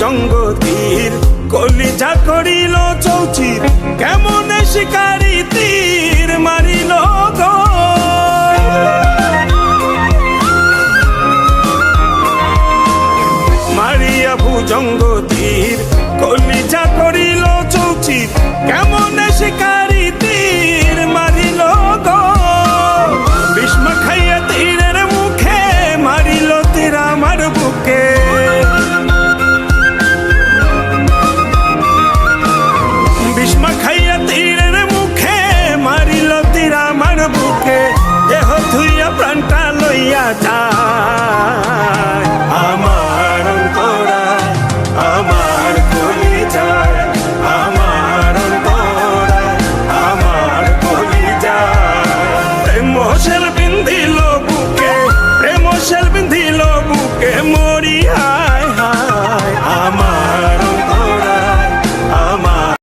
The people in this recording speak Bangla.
ভুজঙ্গ তীর কলিজা করিল চৌচির কেমনে শিকারি তীর মারিল গো মারিয়া ভুজঙ্গ তীর কলিজা করি